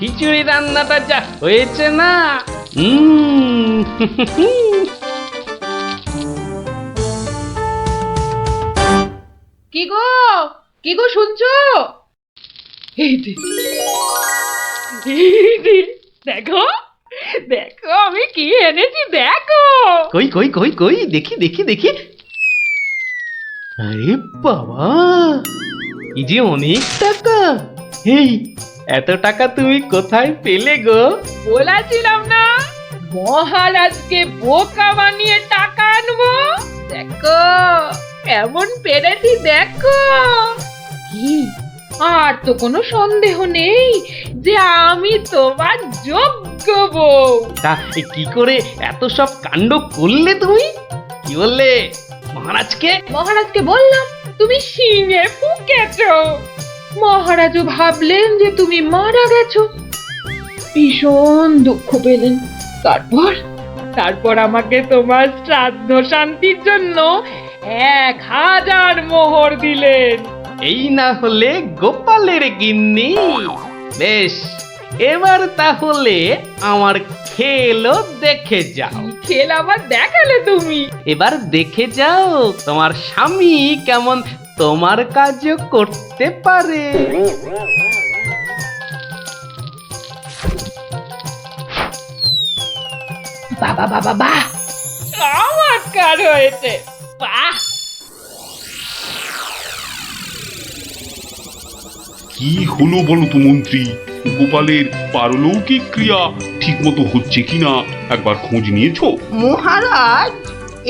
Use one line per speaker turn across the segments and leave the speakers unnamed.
খিচুড়ি রান্নাটা যা হয়েছে না।
কি গো, কি গো শুনছো? এই যে, এই যে, দেখো দেখো আমি কি এনেছি দেখো।
কই কই কই কই দেখি দেখি দেখি। আরে বাবা, এই যে অনেক টাকা। এই এত টাকা তুমি কোথায় পেলে গো?
বলেছিলাম না মহারাজকে বোকা বানিয়ে টাকা আনবো। দেখো কেমন পেরেছি দেখো। কি আর তো কোনো সন্দেহ নেই যে আমি তোমার যোগ্য বউ।
তা কি করে এত সব কাণ্ড করলে তুমি? কি বললে মহারাজকে?
মহারাজকে বললাম তুমি শিঙে ফুকেছো। মহারাজও ভাবলেন যে তুমি মারা গেছো, ভীষণ দুঃখ পেলেন। তারপর আমাকে তোমার শ্রাদ্ধ শান্তির জন্য 1000 মোহর দিলেন।
এই না হলে গোপালের গিন্নি। বেশ, এবার তাহলে আমার খেলও দেখে যাও।
খেল আবার দেখালে তুমি?
এবার দেখে যাও তোমার স্বামী কেমন তোমার কাজও করতে পারে।
বাবা বাবা বাহ, চমৎকার হয়েছে। বাহ,
কি হলো বলো তো মন্ত্রী? গোপালের পারলৌকিক ক্রিয়া ঠিকমতো হচ্ছে কিনা একবার খোঁজ নিয়েছো?
মহারাজ,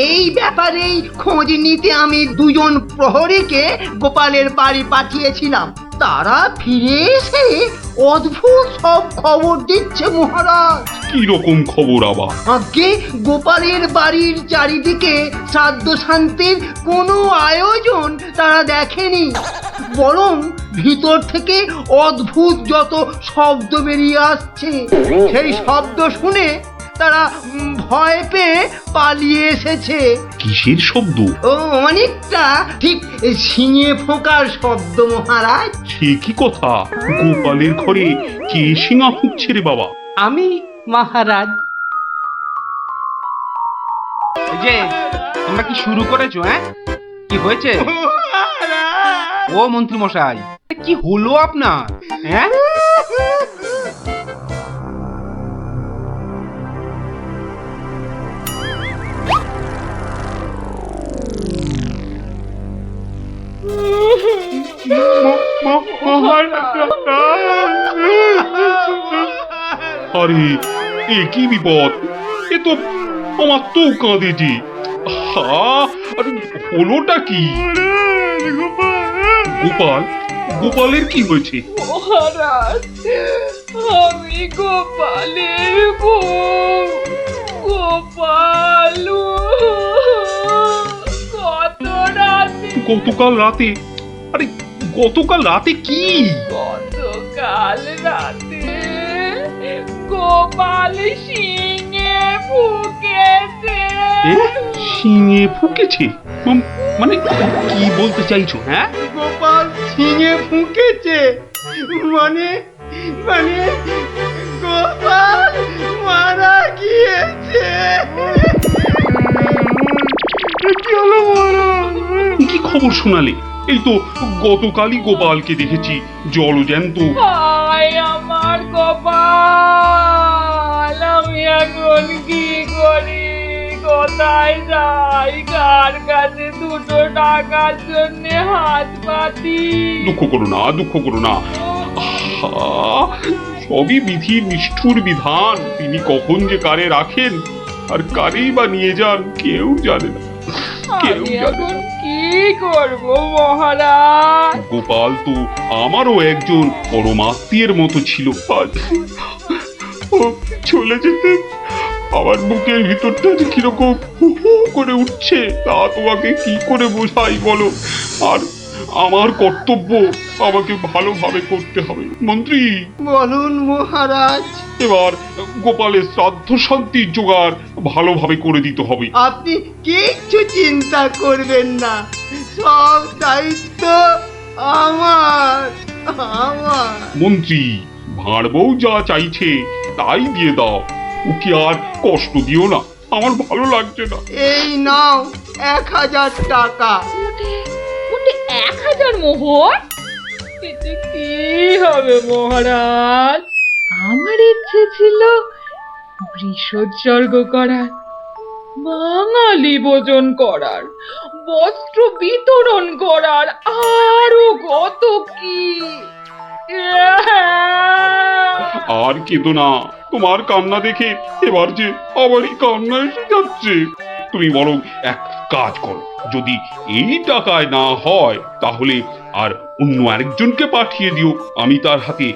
এই ব্যাপারেই খোঁজ নিতে আমি 2জন প্রহরীকে গোপালের বাড়ি পাঠিয়েছিলাম। তারা ফিরে এসে অদ্ভুত সব খবর দিচ্ছে মহারাজ।
কি রকম খবর আবার?
আগে গোপালের বাড়ির চারিদিকে শ্রাদ্ধ শান্তির কোনো আয়োজন তারা দেখেনি, বরং ভিতর থেকে অদ্ভুত যত শব্দ বেরিয়ে আসছে, সেই শব্দ শুনে তারা ভয় পেয়ে পালিয়ে এসেছে।
কিসের শব্দ?
ও অনেকটা ঠিক শিঙে ফোঁকার শব্দ মহারাজ।
সে কি কথা? গোপালের ঘরে কে শিঙা ফুঁকছে রে বাবা?
আমি মহারাজ।
যে তোমরা কি শুরু করেছো? হ্যাঁ, কি হয়েছে? ও মন্ত্রী মশাই, কি হলো আপনার? হ্যাঁ,
আরে এ কি বিপদ! এ তো আমার তো কাঁদে যে। আরে হলোটা কি? গোপাল, গোপালের কি হয়েছে?
মহারাজ আমি গোপালের বউ। গোপাল কত রাতে,
গতকাল রাতে? আরে গতকাল রাতে কি?
গতকাল রাতে গোপাল শিঙে ফুকেছে।
এ শিঙে ফুকেছে? মানে কি বলতে চাইছো? হ্যাঁ,
গোপাল শিঙে ফুঁকেছে মানে মানে গোপাল মারা গিয়েছে।
কি হলো মহারাজ? কি খবর শোনালে? এই তো গতকালই গোপালকে দেখেছি জলজ্যান্ত।
হায় আমার গোপাল, আমি এখন কি করি, কোথায় যাই, কার কাছে 2 টাকার জন্য হাত পাতি?
দুঃখ করো না, দুঃখ করো না। আহা, সবই বিধির নিষ্ঠুর বিধান। তিনি কখন যে কারে রাখেন আর কারেই বা নিয়ে যান কেউ জানে না, কেউ
আমি
জানে
এখন
না।
কি করব মহারাজ?
গোপাল তো আমারও একজন পরমাত্মীয়ের মতো ছিল। আজ ও চলে যেতে আমার বুকের ভিতরটা যে কিরকম হু হু করে উঠছে তা তোমাকে কি করে বোঝাই বলো। আর আমার কর্তব্য আমাকে ভালোভাবে করতে হবে। মন্ত্রী,
বলুন মহারাজ।
এবার গোপালের শ্রাদ্ধ শান্তির জোগাড় ভালোভাবে করে দিতে হবে।
আপনি কিচ্ছু চিন্তা করবেন না, সব দায়িত্ব আমার আমার
মন্ত্রী, ভাঁড় বউ যা চাইছে তাই দিয়ে দাও, ওকে আর কষ্ট দিও না, আমার ভালো লাগছে না।
এই নাও 1000 টাকা।
ওটা 1000 মোহর? এতে কি হবে মহারাজ? আমার ইচ্ছে ছিল বৃষোৎসর্গ করার, বাঙালি ভোজন করার, বস্ত্র বিতরণ করার, আরো কত কি।
আর কেঁদো না, তোমার কান্না দেখে এবার যে আমারই কান্না এসে যাচ্ছে। তুমি বরং এক কাজ করো, যদি এই টাকায় না হয় তাহলে আর অন্য আরেকজনকে পাঠিয়ে দিও, আমি তার হাতে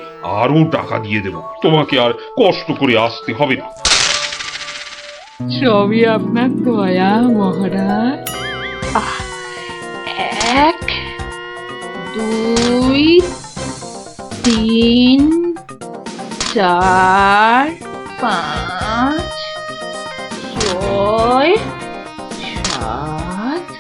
আরো টাকা দিয়ে দেব, তোমাকে আর কষ্ট করে আসতে হবে না।
সবই আপনার দয়া মহারাজ। 1 2 3 4 5 6 7 8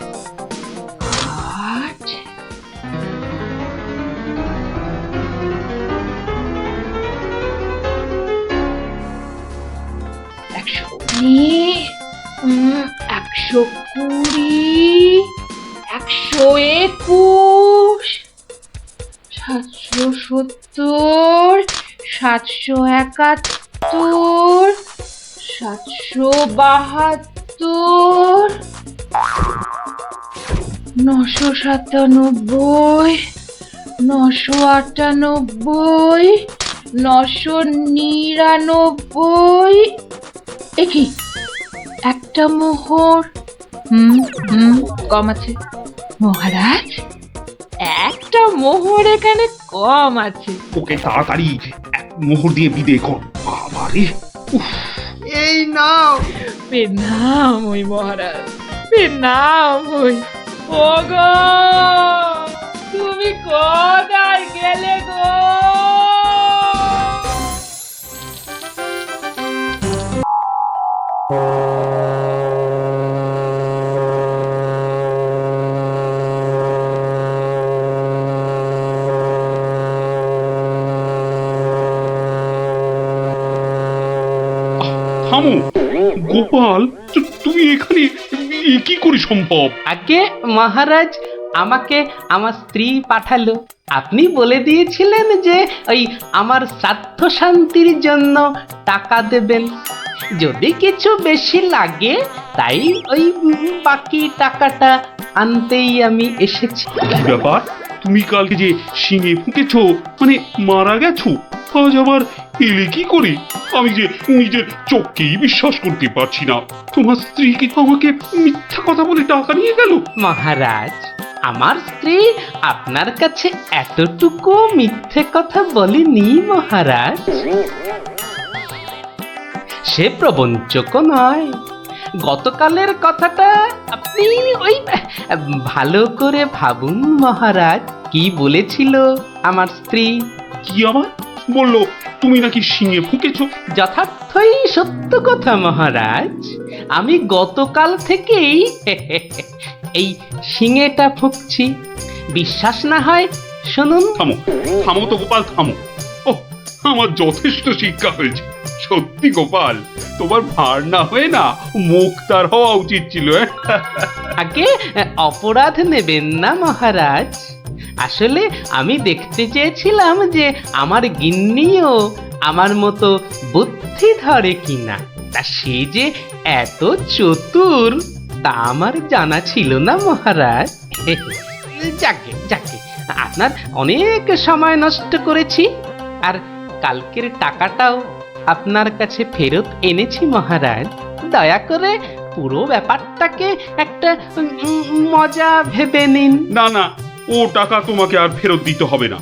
119 120 121 770 771 772 997 998 999। একই একটা মোহর। কম আছে মহারাজ, একটা মোহর এখানে কম আছে।
ওকে তাড়াতাড়ি এক মোহর দিয়ে বিদে কর। বাবারে, উফ,
এই নাও।
প্রণাম ওই মহারাজ, প্রণাম ওই। ওগো, তুমি কোথায় গেলে গো?
থামো গোপাল, তুমি এখানে কি করে সম্ভব?
আগে মহারাজ আমাকে আমার স্ত্রী পাঠালো, আপনি বলে দিয়েছিলেন যে ওই আমার শ্রাদ্ধ শান্তির জন্য টাকা দেবেন, যদি কিছু বেশি লাগে তাই ওই বাকি টাকাটা আনতেই আমি এসেছি।
কি ব্যাপার, তুমি কালকে যে শিঙে ফুঁকেছো, মানে মারা গেছো, আজ আবার এলে কি করে? আমি যে নিজের চোখকেই বিশ্বাস করতে পারছি না। তোমার স্ত্রী কি আমাকে মিথ্যা কথা বলে টাকা নিয়ে গেল?
মহারাজ, আমার স্ত্রী আপনার কাছে এতটুকু মিথ্যে কথা বলেনি মহারাজ, সে প্রবঞ্চকও নয়। গতকালের কথাটা আপনি ওই ভালো করে ভাবুন মহারাজ, কি বলেছিল আমার স্ত্রী।
কি আবার বললো? তুমি নাকি শিঙে ফুঁকেছো?
যথার্থই সত্য কথা মহারাজ, আমি গতকাল থেকেই এই শিঙেটা ফুঁকছি। বিশ্বাস না হয় শুনুন।
থামো থামো তো গোপাল, থামো। ও, আমার যথেষ্ট শিক্ষা হয়েছে। সত্যি গোপাল, তোমার ভার না হয়ে না মুক্তার হওয়া উচিত ছিল।
আগে অপরাধ নেবেন না মহারাজ, আসলে আমি দেখতে চেয়েছিলাম যে আমার গিন্নিও আমার মতো বুদ্ধি ধরে কিনা, তা সে যে এত চতুর তা আমার জানা ছিল না মহারাজ। যাকে যাকে, আপনার অনেক সময় নষ্ট করেছি, আর কালকের টাকাটাও আপনার কাছে ফেরত এনেছি মহারাজ। দয়া করে পুরো ব্যাপারটাকে একটা মজা ভেবে নিন।
না না, ও টাকা তোমাকে আর ফেরত দিতে হবে না।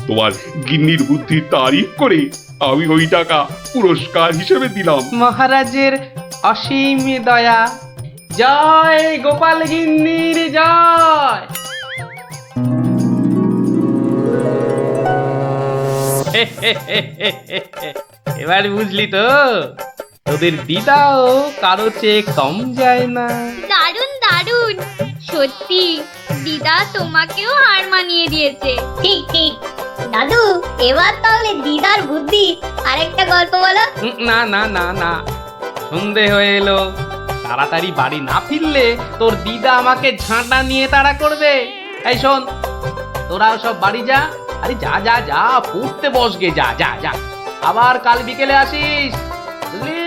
তোমার গিন্নির বুদ্ধির তারিফ করে আমি ওই টাকা পুরস্কার হিসেবে দিলাম।
মহারাজের অসীম দয়া। জয় গোপাল গিন্নির জয়। এবার বুঝলি তো, তোদের দিদাও কারো চেয়ে কম যায় না।
দারুণ দারুণ, সত্যি দিদা তোমাকেও হার মানিয়ে দিয়েছে। ঠিক ঠিক, দাদু এবার তাহলে দিদার বুদ্ধি আরেকটা গল্প বলো।
না না না না, সন্ধে হয়ে এলো, তাড়াতাড়ি বাড়ি না ফিরলে তোর দিদা আমাকে ঝাঁটা নিয়ে তাড়া করবে। এই শোন, তোরা সব বাড়ি যা। আরে যা যা যা, পড়তে বসগে, যা যা যা, আবার কাল বিকেলে আসিস, বুঝলি?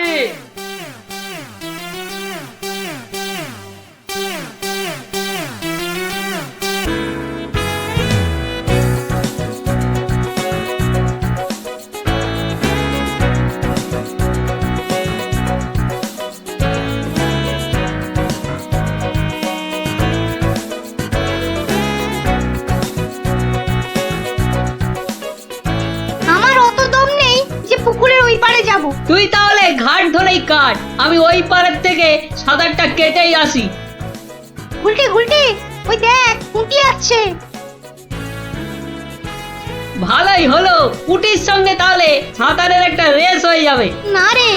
আমার অত দম নেই যে পুকুরের ওই পারে যাব।
তুই তাহলে ঘাট ধরেই কাট, আমি ওই পারের থেকে সাঁতারটা কেটেই আসি।
গুলটে গুলটে, ওই দেখ পুঁটি আসছে।
ভালোই হলো, পুটির সঙ্গে তাহলে সাঁতারের একটা রেস হয়ে যাবে।
না রে,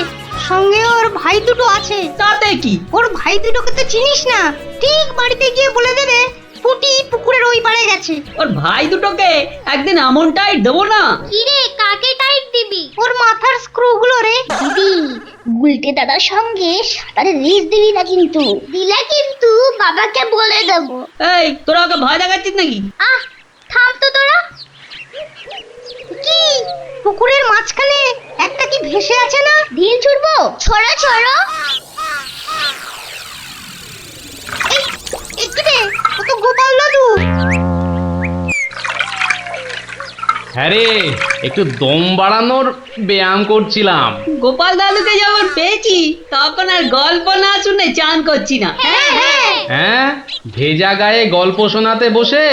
সঙ্গে ওর ভাই দুটো আছে।
তাতে কি?
ওর ভাই দুটোকে তো চিনিস না, ঠিক বাড়িতে গিয়ে বলে দেবে পুঁটি পুকুরের ওই পারে গেছে।
ওর ভাই দুটোকে একদিন এমন টাইট দেবো না।
কি রে, কাকে টাইট দিবি? ওর মাথার স্ক্রু গুলো রে। দিদি, গুলটে দাদার সঙ্গে সাঁতারে রেস দিবি না কিন্তু। দিলে কিন্তু বাবাকে বলে দেবো।
এই, তোরা ওকে ভয় দেখাচ্ছিস নাকি?
আহ, থাম তো তোরা। কি পুকুরের মাঝখানে একটা কি ভেসে আছে না? ঢিল ছুড়বো? ছড়া ছড়ো। একটু দে, ও তো গোপাল দাদু।
হ্যাঁ রে, একটু দম বাড়ানোর ব্যায়াম করছিলাম।
গোপাল দাদুকে যখন পেয়েছি তখন আর গল্প না শুনে চান করছি না।
হ্যাঁ হ্যাঁ।
হ্যাঁ, ভেজা গায়ে গল্প শোনাতে বসে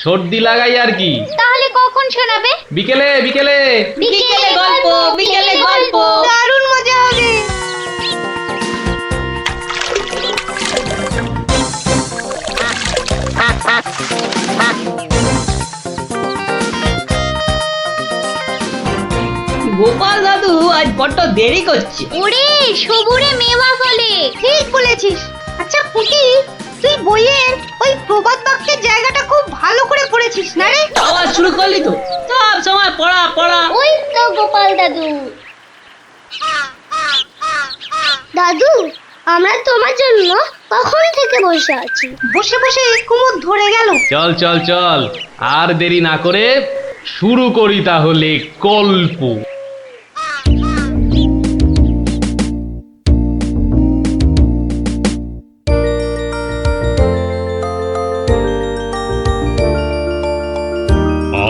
সর্দি লাগাই আর কি।
তাহলে কখন শোনাবে?
বিকেলে বিকেলে।
বিকেলে গল্প, বিকেলে গল্প।
দারুণ মজা হবে।
গোপাল দাদু আজ বড্ড দেরি করছে।
ওরে সবুরে মেওয়া ফলে। ঠিক বলেছিস। আচ্ছা পুটি, তুই বইয়ের ওই প্রবাদ বাক্যের জায়গাটা খুব ভালো করে পড়েছিস না রে?
আওয়াজ শুরু করলি তো, সব সময় পড়া পড়া।
ওই তো গোপাল দাদু। দাদু, আমরা তোমার জন্য কখন থেকে বসে আছি। বসে বসে কুমুদ ধরে গেল।
চল চল চল, আর দেরি না করে শুরু করি তাহলে গল্প।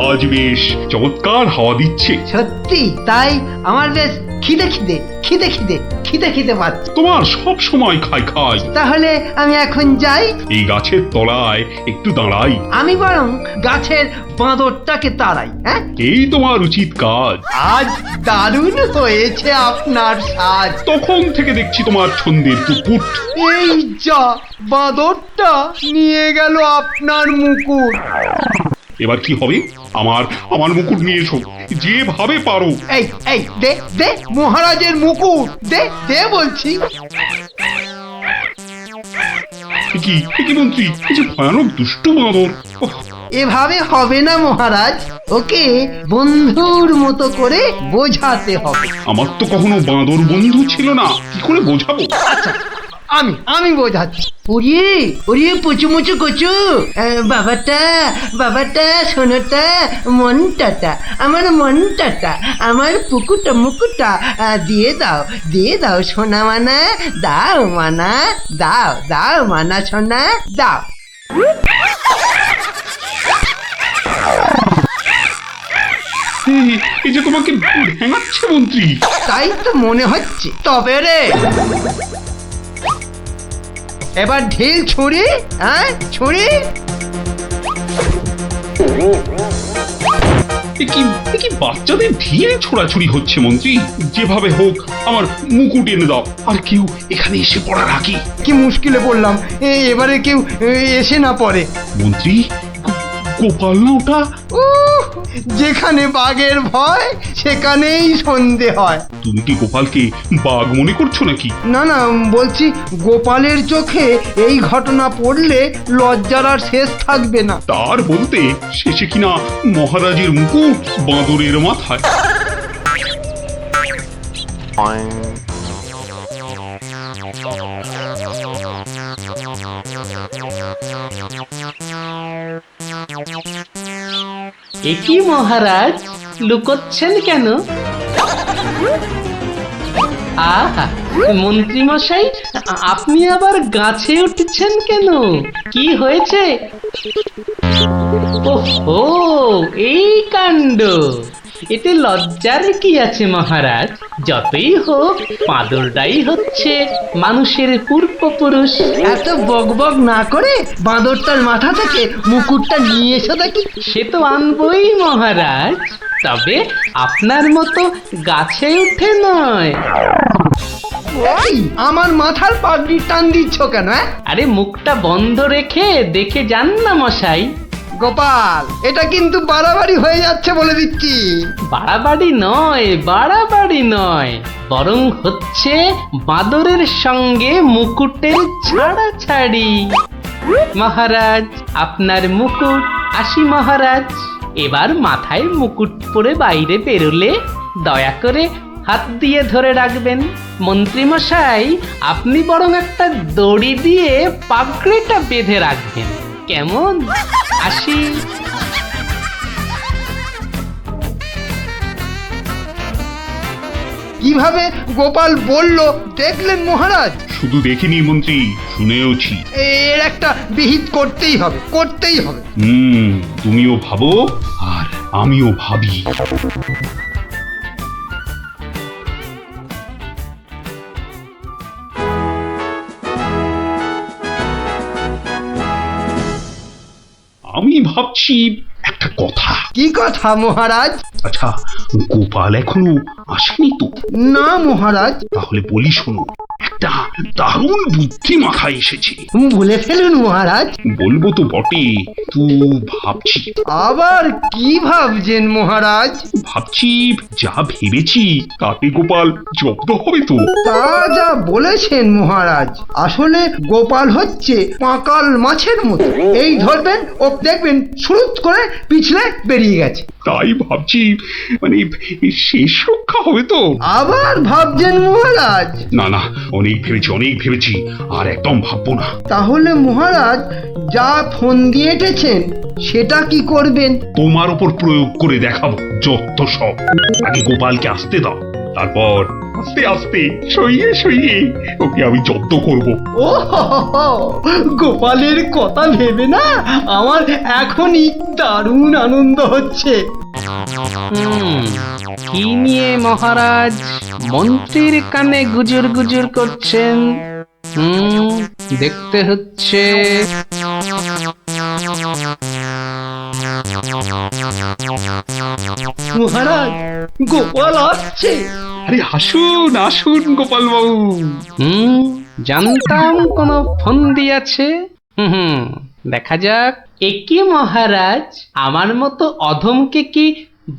আজ বেশ চমৎকার হাওয়া দিচ্ছে।
সত্যি তাই, আমার বেশ খিদে খিদে খিদে খিদে খিদে খিদে পাচ্ছে।
তোমার সব সময় খাই খাই।
তাহলে আমি এখন যাই।
এই গাছের তলায় একটু দাঁড়াই।
আমি বরং গাছের বাঁদরটাকে তাড়াই। হ্যাঁ,
এই তোমার উচিত কাজ।
আজ দারুণ হয়েছে আপনার সাজ।
তখন থেকে দেখছি তোমার ছন্দের পুকুট।
এই যা, বাঁদরটা নিয়ে গেল আপনার মুকুট।
এবার কি হবে? আমার আমার মুকুট নিয়ে এসো, যেভাবে পারো।
এই এই দে দে মহারাজের মুকুট, দে দে বলছি।
কি কি মন্ত্রী, এই যে ভয়ানক দুষ্টু বাঁদর। ওহ,
এভাবে হবে না মহারাজ, ওকে বন্ধুর মতো করে বোঝাতে হবে।
আমার তো কখনো বাঁদর বন্ধু ছিল না, কি করে বোঝাবো?
আচ্ছা, আমি বোঝাচ্ছি। ওরে ওরে পুচু মুচু কচু, বাবাটা বাবাটা সোনাটা মনটাটা, আমার মনটাটা, আমার পুকুটা মুকুটা দিয়ে দাও সোনা মানা, দাও মানা, দাও দাও মানা সোনা, দাও।
এই যে তোমাকে ভেঙাচ্ছে মন্ত্রী।
তাই তো মনে হচ্ছে। তবে রে, এবার ঢিল ছুরি, হ্যাঁ ছুরি।
এ কি বাচ্চাদের ঢিল ছোড়াছুড়ি হচ্ছে মন্ত্রী? যেভাবে হোক আমার মুকুট এনে দাও, আর কেউ এখানে এসে পড়ার আগে।
কি মুশকিলে পড়লাম, এবারে কেউ এসে না পড়ে।
মন্ত্রী, গোপাল না ওটা?
যেখানে বাঘের ভয় সেখানেই সন্ধে হয়।
তুমি কি গোপালকে বাঘ মনে করছো নাকি?
না না, বলছি গোপালের চোখে এই ঘটনা পড়লে লজ্জার আর শেষ থাকবে না।
তার বলতে শেষে কিনা মহারাজের মুকুট বাঁদরের মাথায়।
এ কি মহারাজ, লুকোচ্ছেন কেন? আহা, মন্ত্রী মশাই, আপনি আবার গাছে উঠছেন কেন? কি হয়েছে? ওহো, এই কাণ্ড! এতে লজ্জার কি আছে মহারাজ? যতই হোক বাঁদরটাই হচ্ছে মানুষের পূর্বপুরুষ।
এত বকবক না করে বাঁদরটার মাথা থেকে মুকুটটা নিয়ে এসো দেখি।
সে তো আনবই মহারাজ, তবে আপনার মতো গাছে উঠে নয়।
এই, আমার মাথার পাগড়ি টান দিচ্ছ কেন?
আরে মুখটা বন্ধ রেখে দেখে যান না মশাই।
গোপাল, এটা কিন্তু বাড়াবাড়ি হয়ে যাচ্ছে বলে দিচ্ছি।
বাড়াবাড়ি নয়, বাড়াবাড়ি নয়, বরং হচ্ছে বাঁদরের সঙ্গে মুকুটের ছাড়াছাড়ি। মহারাজ, আপনার মুকুট। আসি মহারাজ, এবার মাথায় মুকুট পরে বাইরে বেরোলে দয়া করে হাত দিয়ে ধরে রাখবেন। মন্ত্রী মশাই, আপনি বরং একটা দড়ি দিয়ে পাগড়িটা বেঁধে রাখবেন, কেমন? আসি।
কিভাবে গোপাল বলল দেখলেন মহারাজ?
শুধু দেখিনি মন্ত্রী, শুনেওছি।
এর একটা বিহিত করতেই হবে, করতেই হবে।
তুমিও ভাবো আর আমিও ভাবি। আমি ভাবছি একটা কথা।
কি কথা মহারাজ?
আচ্ছা, গোপাল এখনো আসেনি তো?
না মহারাজ।
তাহলে বলি শোনো, একটা দারুণ বুদ্ধি মাথায় এসেছে।
বলে ফেলুন মহারাজ।
বলবো তো বটে, তো ভাবছি।
আবার কি ভাবছেন মহারাজ?
ভাবছি যা ভেবেছি তাতে গোপাল জব্দ হবে তো?
তা যা বলেছেন মহারাজ, আসলে গোপাল হচ্ছে পাঁকাল মাছের মতো। এই ধরবেন ও দেখবেন সুরুত করে পিছলে বেরিয়ে গেছে।
তাই ভাবছি, মানে শেষ রক্ষা হবে তো?
আবার ভাবছেন মহারাজ?
না না, অনেক ভেবেছি, আর একদম ভাববো না।
তাহলে মহারাজ যা ফোন দিয়ে এঁটেছেন সেটা কি করবেন?
তোমার উপর প্রয়োগ করে দেখাবো যত সব। আগে গোপালকে আসতে দাও, তারপর আস্তে আস্তে সইয়ে ওকে আমি জব্দ করব।
ও হো হো হো, গোপালের কথা ভেবে না আমার এখনই দারুণ আনন্দ হচ্ছে।
কি নিয়ে মহারাজ মন্ত্রীর কানে গুজুর গুজুর করছেন? দেখতে হচ্ছে।
মহারাজ, গোপাল আসছে।
আরে আসুন গোপাল বাবু।
জানতাম কোন ফোন দিয়েছে। দেখা যাক। একি মহারাজ, আমার মতো অধমকে কি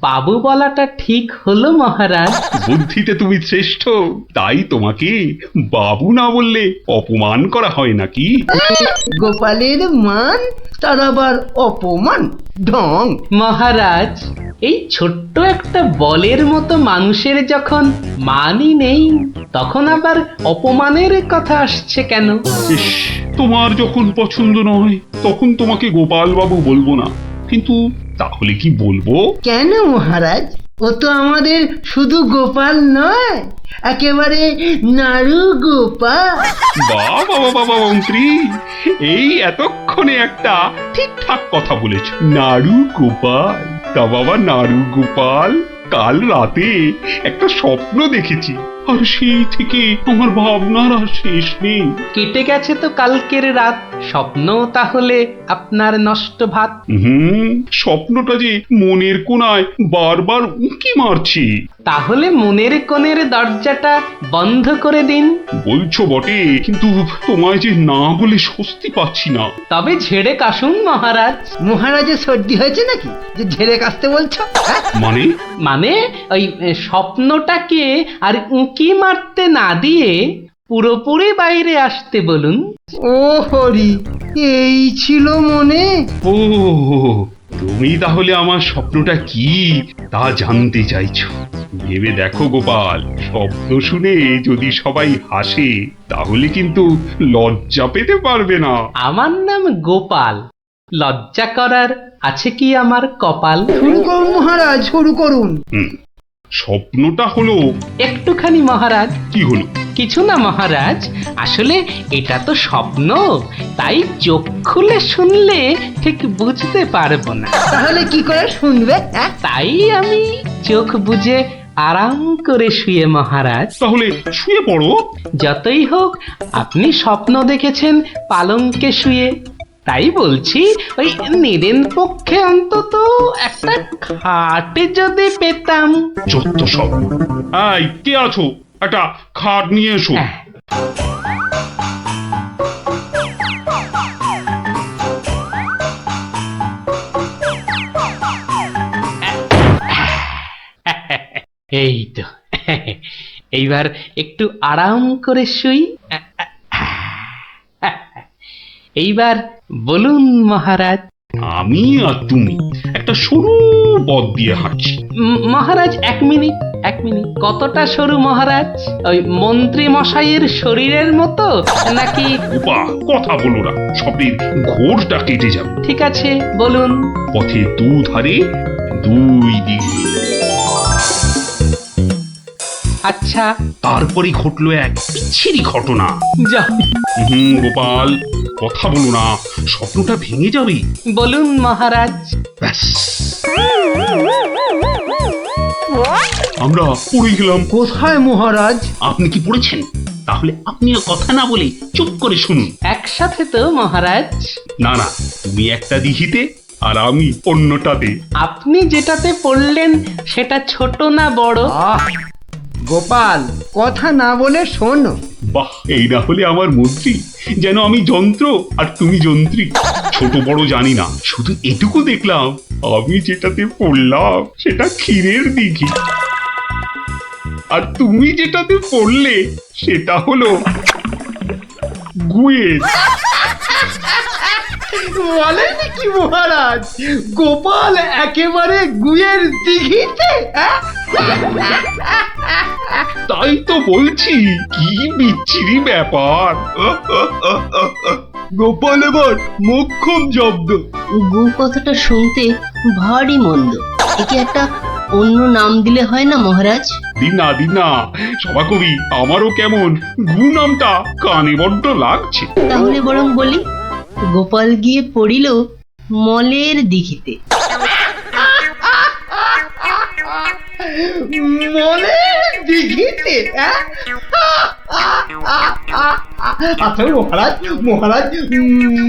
বাবু বলাটা ঠিক হলো মহারাজ?
বুদ্ধিতে তুমি শ্রেষ্ঠ, তাই তোমাকে বাবু না বললে অপমান করা হয় নাকি?
গোপালের মান তার আবার অপমান? ঢং!
মহারাজ, এই ছোট্ট একটা বলের মতো মানুষের যখন মানই নেই, তখন আবার অপমানের কথা আসছে কেন?
ইস, তোমার যখন পছন্দ নয় তখন তোমাকে গোপাল বাবু বলবো না, কিন্তু তাহলে কি বলবো?
কেন মহারাজ? ও তো আমাদের শুধু গোপাল নয়, একেবারে নাড়ু গোপাল।
বাবা মন্ত্রী, এই এতক্ষণে একটা ঠিকঠাক কথা বলেছ। নাড়ু গোপাল? তা বাবা নাড়ু গোপাল, কাল রাতে একটা স্বপ্ন দেখেছি। আর সেই থেকে আমার ভাবনার আর শেষ নেই।
কেটে গেছে তো কালকের রাত, স্বপ্ন তাহলে আপনার নষ্ট ভাত।
স্বপ্নটা যে মনের কোণায় বারবার উঁকি মারছি।
তাহলে মনের কোণের দরজাটা বন্ধ করে দিন।
বলছো বটে, কিন্তু তোমায় যে না বলে স্বস্তি পাচ্ছি না।
তবে ঝেড়ে কাশুন মহারাজ।
মহারাজের সর্দি হয়েছে নাকি যে ঝেড়ে কাশতে বলছো? হ্যাঁ?
মানে
মানে ওই স্বপ্নটাকে আর উঁকি মারতে না দিয়ে পুরোপুরি বাইরে আসতে বলুন।
ও হরি, এই ছিল মনে।
ও, তুমি তাহলে আমার স্বপ্নটা কি তা জানতে চাইছো। ভেবে দেখো গোপাল, স্বপ্ন শুনে যদি সবাই হাসে তাহলে কিন্তু লজ্জা পেতে পারবে না।
আমার নাম গোপাল, লজ্জা করার আছে কি আমার কপাল?
শুরু করুন মহারাজ, শুরু করুন।
স্বপ্নটা হলো
একটুখানি মহারাজ।
কি হলো?
কিছু না মহারাজ, আসলে এটা তো স্বপ্ন, তাই চোখ খুলে শুনলে ঠিক বুঝতে পারবো না।
তাহলে কি করে শুনবে? হ্যাঁ?
তাই আমি চোখ বুজে আরাম করে শুয়ে মহারাজ।
তাহলে শুয়ে পড়ো।
যতই হোক আপনি স্বপ্ন দেখেছেন পালঙ্কে শুয়ে, তাই বলছি ওই নিদেন পক্ষে অন্তত একটা খাটে যদি পেতাম।
যত সব। এই, কে আছো? একটা খাট নিয়ে এসো।
হ্যাঁ, এই তো, এইবার একটু আরাম করে শুই। এইবার বলুন মহারাজ।
আমি আর তুমি একটা সরু পথ দিয়ে হাঁটছি।
মহারাজ এক মিনিট, এক মিনিট। কতটা সরু মহারাজ? ওই মন্ত্রী মশাইয়ের শরীরের মতো নাকি?
উপা, কথা বলো না, স্বপ্নের ঘোরটা কেটে যাবে।
ঠিক আছে, বলুন।
পথে দুধারে দুই দিকে।
আচ্ছা,
তারপরে ঘটলো এক বিচ্ছিরি ঘটনা।
যা
গোপাল, কথা বলো না, স্বপ্নটা ভেঙে যাবে।
বলুন মহারাজ।
ব্যাস, আমরা পড়ে গেলাম।
কোথায় মহারাজ?
আপনি কি পড়েছেন? তাহলে আপনিও কথা না বলে চুপ করে শুনুন।
একসাথে তো মহারাজ।
না না, তুমি একটা দিঘিতে আর আমি অন্যটাতে।
আপনি যেটাতে পড়লেন সেটা ছোট না বড়?
আহ, গোপাল, কথা না বলে শোনো।
বাহ, এই না হলে আমার মন্ত্রী, যেন আমি যন্ত্র আর তুমি যন্ত্রী। ছোট বড় জানি না, শুধু এটুকু দেখলাম, আমি যেটাতে পড়লাম সেটা ক্ষীরের দিঘি, আর তুমি যেটাতে পড়লে সেটা হলো গুয়ের।
বলেন কি মহারাজ, গোপাল একেবারে গুয়ের দিঘিতে? হ্যাঁ?
তাই তো বলছি, কি বিচ্ছিরি ব্যাপার।
গোপাল এবার মোক্ষম জব্দ।
গু কথাটা শুনতে ভারী মন্দ। একে একটা অন্য নাম দিলে হয় না মহারাজ?
দিনা সভাকবি, আমারও কেমন গু নামটা কানে বড্ড লাগছে।
তাহলে বরং বলি, গোপাল গিয়ে পড়িল মলের দিঘিতে।
মলের দিঘিতে? হ্যাঁ? আচ্ছা মহারাজ, মহারাজ,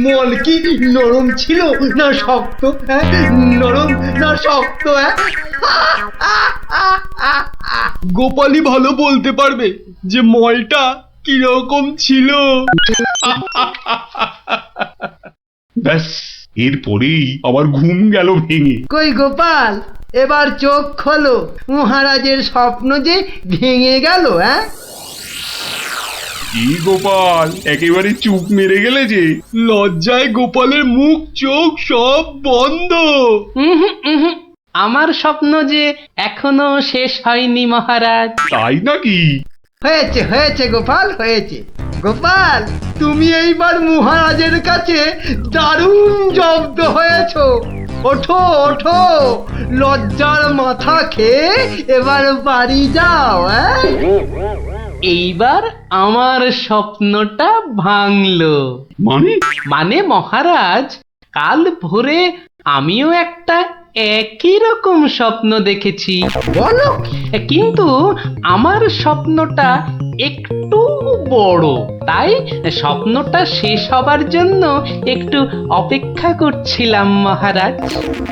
মল কি নরম ছিল না শক্ত? হ্যাঁ, নরম না শক্ত? হ্যাঁ, গোপালই ভালো বলতে পারবে যে মলটা কিরকম ছিল।
ব্যাস, এরপরেই আবার ঘুম গেল ভেঙে।
কই গোপাল, এবার চোখ খোলো, মহারাজের স্বপ্ন যে ভেঙে গেল। হ্যাঁ,
কি গোপাল, একেবারে চুপ মেরে গেলে যে।
লজ্জায় গোপালের মুখ চোখ সব বন্ধ।
উহুম, উহুম। আমার স্বপ্ন যে এখনো শেষ হয়নি মহারাজ।
তাই নাকি?
হয়েছে হয়েছে গোপাল, হয়েছে। গোপাল, তুমি এইবার মহারাজের কাছে দারুণ জব্দ হয়েছো। ওঠো ওঠো, লজ্জার মাথা খেয়ে এবার বাড়ি যাও। হ্যাঁ,
এইবার আমার স্বপ্নটা ভাঙলো।
মানে?
মানে মহারাজ, কাল ভোরে আমিও একটা একই রকম স্বপ্ন দেখেছি,
বলো
কিন্তু আমার স্বপ্নটা একটু বড়, তাই স্বপ্নটা শেষ হবার জন্য একটু অপেক্ষা করছিলাম মহারাজ।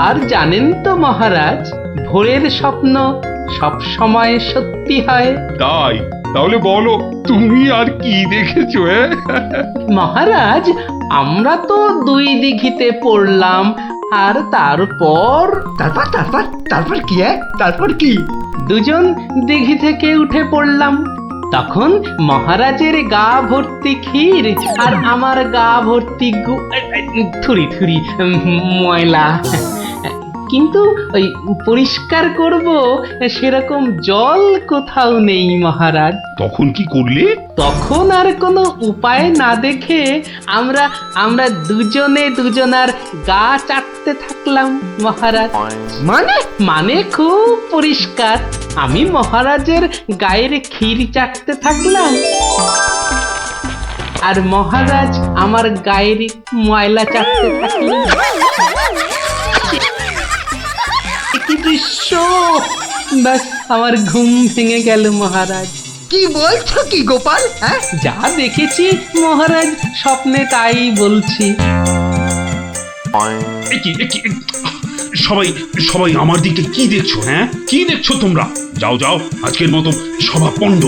আর জানেন তো মহারাজ, ভোরের স্বপ্ন সব সময় সত্যি হয়।
তাই? তাহলে বলো তুমি আর কি দেখেছো?
মহারাজ, আমরা তো 2 দিঘিতে পড়লাম, আর তারপর
তারপর তারপর তারপর কি? তারপর কি?
দুজন দিঘি থেকে উঠে পড়লাম। তখন মহারাজের গা ভর্তি ক্ষীর আর আমার গা ভর্তি থুরি থুরি ময়লা, কিন্তু ওই পরিষ্কার করব সেরকম জল কোথাও নেই মহারাজ।
তখন কি করলে?
তখন আর কোনো উপায় না দেখে আমরা দুজনে দুজনার গা চাটতে থাকলাম মহারাজ। মানে খুব পরিষ্কার। আমি মহারাজের গায়ের ক্ষীর চাটতে থাকলাম, আর মহারাজ আমার গায়ের ময়লা চাটতে থাকলেন। কি দৃশ্য! ব্যাস, আমার ঘুম ভেঙে গেল মহারাজ।
কি বলছো কি গোপাল? হ্যাঁ,
যা দেখেছি মহারাজ, স্বপ্নে তাই বলছি।
সবাই সবাই আমার দিকে কি দেখছো? কি দেখছো তোমরা? যাও যাও, আজকের মতো সভা পণ্ড।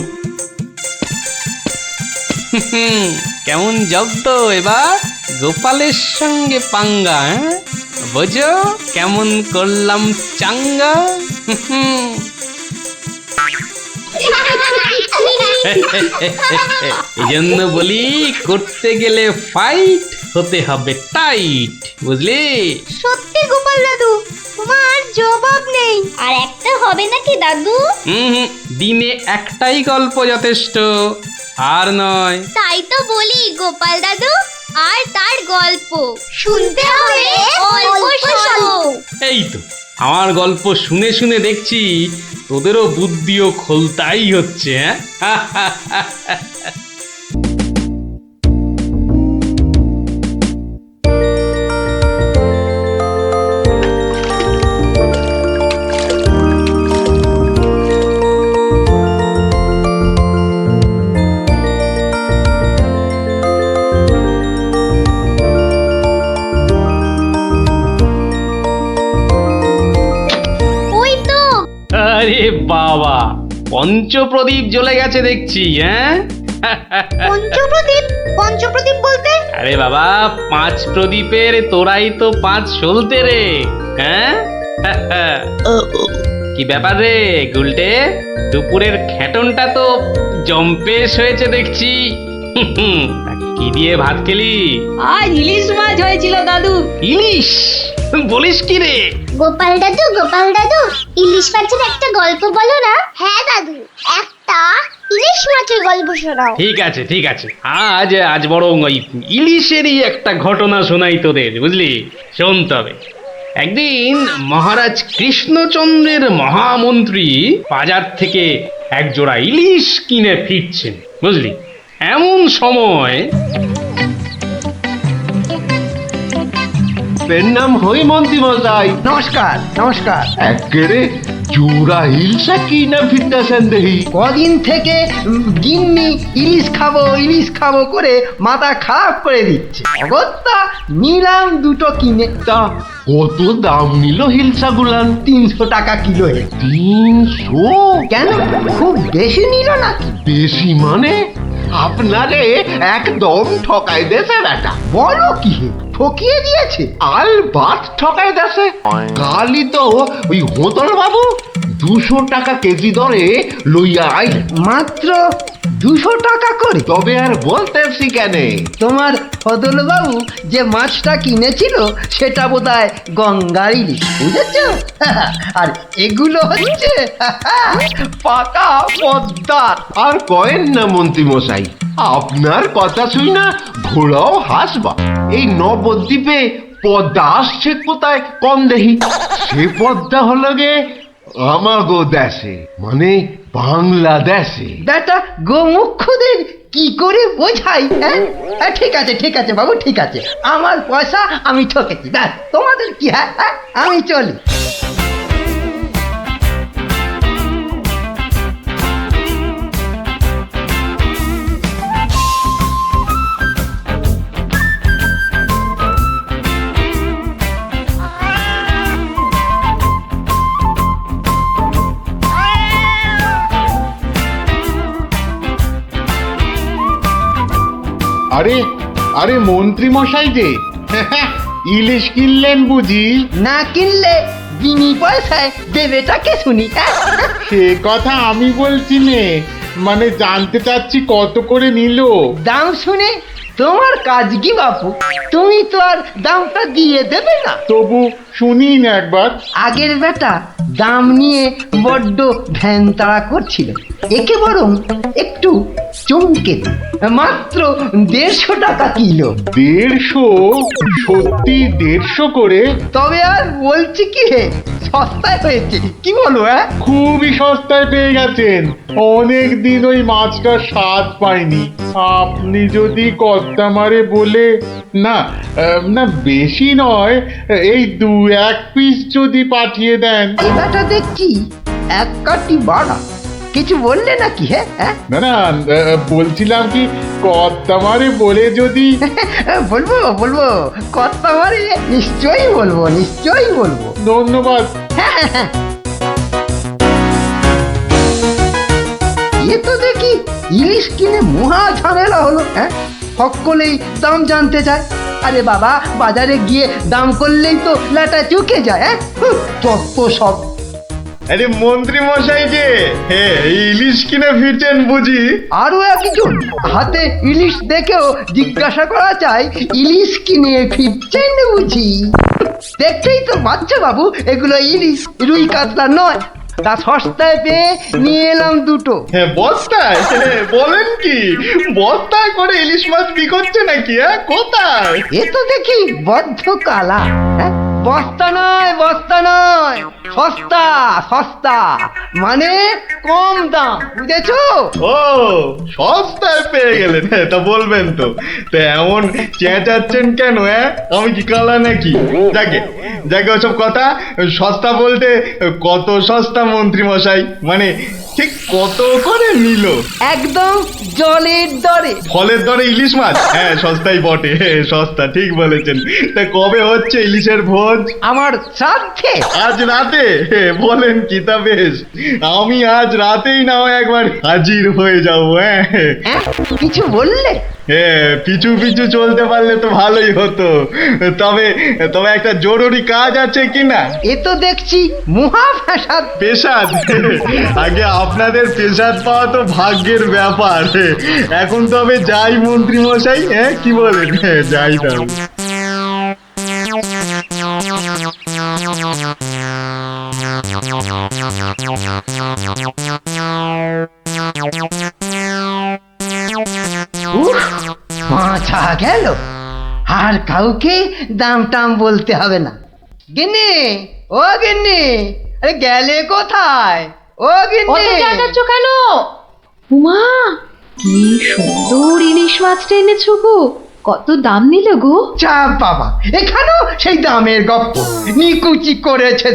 কেমন জব্দ এবার গোপালের সঙ্গে পাঙ্গা, বোঝো কেমন করলাম চাঙ্গা। এই জন্য বলি, করতে গেলে ফাইট হতে হবে টাইট, বুঝলি?
সত্যি গোপাল দাদু, তোমার জবাব নেই। আর একটা হবে নাকি দাদু?
দিনে একটাই গল্প যথেষ্ট, আর নয়।
তাই তো বলি গোপাল দাদু, আর তার গল্প শুনতে হবে অল্প শোনো।
এই তো, আমার গল্প শুনে শুনে দেখছি তোদেরও বুদ্ধিও খোলতাই হচ্ছে।
ওই তো
আরে বাবা, পঞ্চপ্রদীপ জ্বলে গেছে দেখছি।
পঞ্চপ্রদীপ। পঞ্চপ্রদীপ বলতে?
আরে বাবা, 5 প্রদীপের তোরাই তো 5 সলতে রে। কি ব্যাপার রে গুলটে, দুপুরের খেটনটা তো জম্পেশ হয়েছে দেখছি। কি দিয়ে ভাত খেলি?
আজ ইলিশ মাছ হয়েছিল দাদু।
ইলিশ? বলিস কি রে?
গোপাল দাদু, গোপাল দাদু, ইলিশ মাছের একটা গল্প বলো না। হ্যাঁ দাদু, একটা ইলিশ মাছের গল্প শোনাও।
ঠিক আছে ঠিক আছে, আজ বরং ওই ইলিশেরই একটা ঘটনা শোনাই তোদের, বুঝলি? শোন তবে। একদিন মহারাজ কৃষ্ণচন্দ্রের মহামন্ত্রী বাজার থেকে এক জোড়া ইলিশ কিনে ফিরছেন, বুঝলি? এমন সময়
নাম হই মন্ত্রী মশাই।
নমস্কার নমস্কার।
একেরে জোড়া হিলসা কি না ফিরতেছেন দেখি।
কদিন থেকে গিন্নি ইলিশ খাবো করে মাথা খারাপ করে দিচ্ছে। অগত্যা নিলাম 2টো কিনে।
তা কত দাম নিল হিলসা গুলান?
300 টাকা কিলো।
300?
কেন, খুব বেশি নিল নাকি?
বেশি মানে? আপনারে একদম ঠকাই দেছে বেটা।
বলো কি হে, ঠকিয়ে দিয়েছে?
আল বাত ঠকাই দেছে। কালই তো ওই হোতল বাবু 200 টাকা কেজি দরে লইয়া আইল।
মাত্র 200 টাকা করে?
তবে আর বলতেছি কেনে,
তোমার ফদলবাবু যে মাছটা কিনেছিল সেটা বোধহয় গঙ্গার ইলিশ, বুঝেছ? আর এগুলো হচ্ছে
পাকা পদ্মার। আর কয়েন না মন্ত্রী মশাই, আপনার কথা শুই না ঘোড়াও হাসবা। এই নবদ্বীপে পদ্মা আসছে কোথায় কম দেখি। সে পদ্মা হলো গে আমাগো দেশে, মানে বাংলাদেশে।
বেটা গোমুখদের কি করে বোঝাই? হ্যাঁ, ঠিক আছে ঠিক আছে বাবু, ঠিক আছে, আমার পয়সা আমি ঠকেছি, ব্যাস, তোমাদের কি? হ্যাঁ, আমি চলি।
আরে আরে মন্ত্রী মশাই যে ইলিশ কিনলেন বুঝি?
না কিনলে বিনি পয়সায় দেবেটাকে শুনি।
সে কথা আমি বলছি নে, মানে জানতে চাচ্ছি কত করে নিল?
দাম শুনে তোমার কাজ কি বাপু? তুমি তো আর দামটা দিয়ে দেবে না।
তবু শুনি না একবার।
আগের বেটা দাম নিয়ে বড্ড ভ্যান তাড়া করছিল, একে বরং একটু চমকে দিই। মাত্র 150 টাকা কিলো।
150? সত্যি 150 করে?
তবে আর বলছি কি হে, সস্তায় হয়েছে, কি বলো?
খুবই সস্তায় পেয়ে গেছেন। অনেক দিন ওই মাছটার স্বাদ পাইনি। আপনি যদি কর্তা মারে বলে না না বেশি নয়, এই 2-1 পিস যদি পাঠিয়ে দেন।
এই বেটা দেখছি এক কাটি বাড়া, কিছু বললে নাকি? হ্যাঁ,
না না, বলছিলাম কি কর্তা মারে বলে যদি।
বলবো বলবো, কথা মারে নিশ্চয়ই বলবো, নিশ্চয়ই বলবো।
ধন্যবাদ।
এ তো দেখি ইলিশ কিনে মহা ঝামেলা হলো। সকলেই দাম জানতে চায়। আরে বাবা, বাজারে গিয়ে দাম করলেই তো লাটা চুকে যায়। যত সব।
আরে মন্ত্রী মশাই যে ইলিশ কিনে ফিরছেন বুঝি?
আরো একজন হাতে ইলিশ দেখেও জিজ্ঞাসা করা চাই, ইলিশ কিনে ফিরছেন বুঝি? দেখতেই তো বাচ্চা বাবু, এগুলো ইলিশ, রুই কাতলা নয়। তা সস্তায় পেয়ে নিয়ে এলাম দুটো।
বস্তায়? বলেন কি, বস্তায় করে ইলিশ মাছ বিকোচ্ছে নাকি? কোথায়?
এ তো দেখি বদ্ধ কালা। বস্তা নয়, বস্তা নয়, সস্তা সস্তা, মানে কম দাম, বুঝেছো?
ও, সস্তায় পেয়ে গেলেন? তা বলবেন তো। তা এমন চেঁচাচ্ছেন কেন? আমি কি কালা নাকি? যাকে যাকে ওসব কথা। সস্তা বলতে কত সস্তা মন্ত্রী মশাই? মানে ঠিক কত করে নিল?
একদম জলের দরে।
ফলের দরে ইলিশ মাছ? সস্তাই বটে, সস্তা, ঠিক বলেছেন। তা কবে হচ্ছে ইলিশের ভোজ?
আমার শ্রাদ্ধে।
আজ রাতে? বলেন কি? তা বেশ, আমি আজ রাতেই না হয় একবার হাজির হয়ে যাবো।
কিছু বললে?
পিছু পিছু চলতে পারলে তো ভালোই হতো। তবে তবে একটা জরুরি কাজ আছে কিনা?
এ তো দেখছি মহা ফ্যাসাদ।
পেশাদ? আগে আপনাদের পেশাদ পাওয়া তো ভাগ্যের ব্যাপার। এখন তবে যাই মন্ত্রী মশাই, কি বলেন? যাই তবে।
মাথা গেল, আর কাউকে দাম টাম বলতে হবে না। গিন্নি, ও গিন্নি, আরে গেলে কোথায়? ও গিন্নি,
কেন? উমা, কি সুন্দর ইলিশ মাছটা এনেছো গো! কত দাম নিল গো?
চাপ বাবা, এখানেও সেই দামের গপ্প, নিকুচি করেছে।